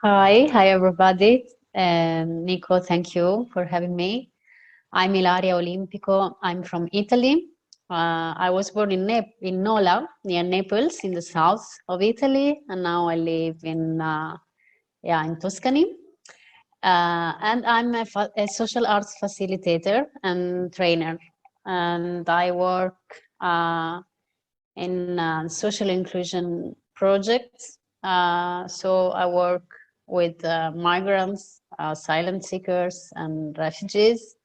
Hi everybody. Nico, thank you for having me. I'm Ilaria Olimpico. I'm from Italy. I was born in Nola, near Naples, in the south of Italy, and now I live in Tuscany. And I'm a social arts facilitator and trainer, and I work in social inclusion projects. So I work with migrants, asylum seekers, and refugees.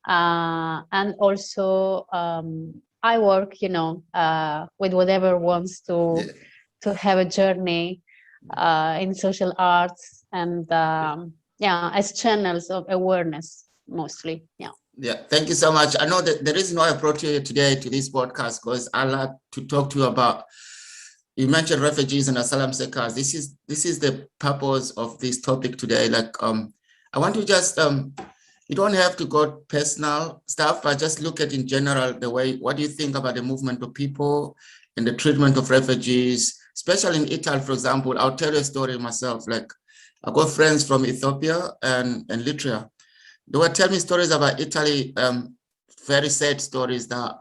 And also, I work, with whatever wants Yeah. to have a journey in social arts and as channels of awareness mostly. Yeah. Yeah, thank you so much. I know that the reason why I brought you here today to this podcast because I like to talk to you about. You mentioned refugees and asylum seekers. This is the purpose of this topic today. I want to just you don't have to go personal stuff, but just look at in general the way. What do you think about the movement of people and the treatment of refugees, especially in Italy, for example? I'll tell you a story myself. Like I got friends from Ethiopia and Eritrea. They were telling me stories about Italy, very sad stories that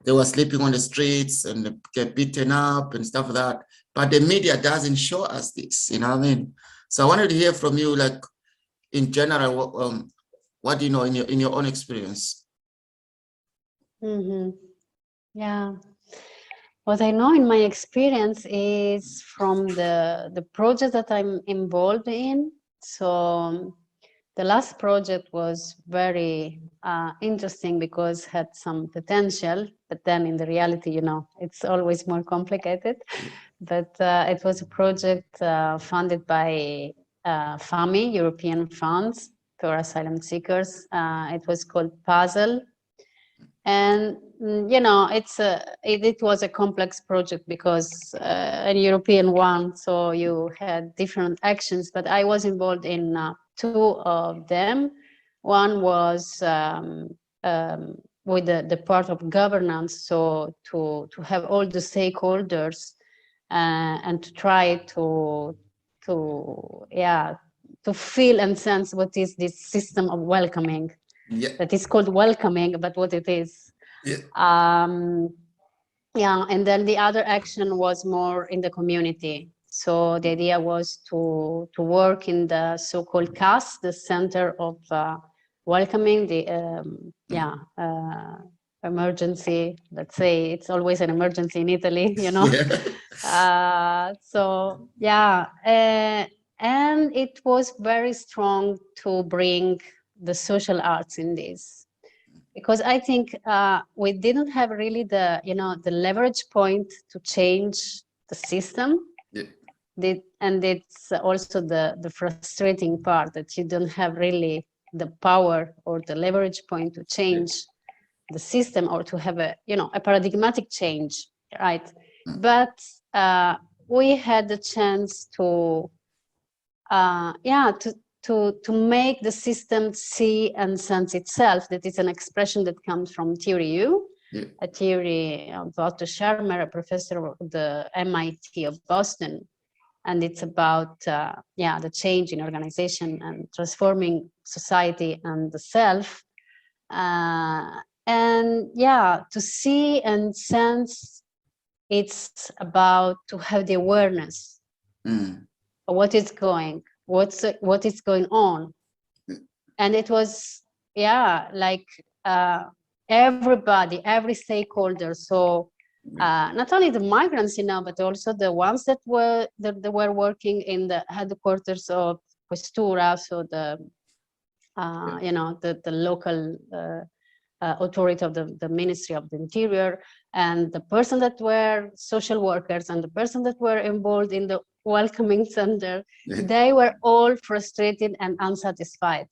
they were sleeping on the streets and get beaten up and stuff like that. But the media doesn't show us this, you know what I mean? So I wanted to hear from you, like in general, what do you know in your own experience? Mm-hmm. Yeah. What I know in my experience is from the project that I'm involved in. So the last project was very interesting because had some potential, but then in the reality, it's always more complicated. But it was a project funded by FAMI, European Funds for Asylum Seekers. It was called Puzzle, and it was a complex project because a European one, so you had different actions, but I was involved in two of them. One was with the part of governance, so to have all the stakeholders and to try to feel and sense what is this system of welcoming Yeah, that is called welcoming, but what it is. yeah, Um, and then the other action was more in the community. So the idea was to work in the so-called CAS, the Center of Welcoming, the emergency. Let's say it's always an emergency in Italy, yeah, and it was very strong to bring the social arts in this, because I think we didn't have really the leverage point to change the system. yeah, And it's also the frustrating part that you don't have really the power or the leverage point to yeah. change the system or to have a paradigmatic change, right? Mm. But we had the chance to make the system see and sense itself. That is an expression that comes from Theory U, Yeah. a theory of Otto Scharmer, a professor of the MIT of Boston. And it's about the change in organization and transforming society and the self. To see and sense, it's about to have the awareness Mm. of what is going on. And it was like everybody, every stakeholder. So not only the migrants, but also the ones that were working in the headquarters of Questura, so the local authority of the Ministry of the Interior, and the person that were social workers and the person that were involved in the welcoming center. Yeah. They were all frustrated and unsatisfied,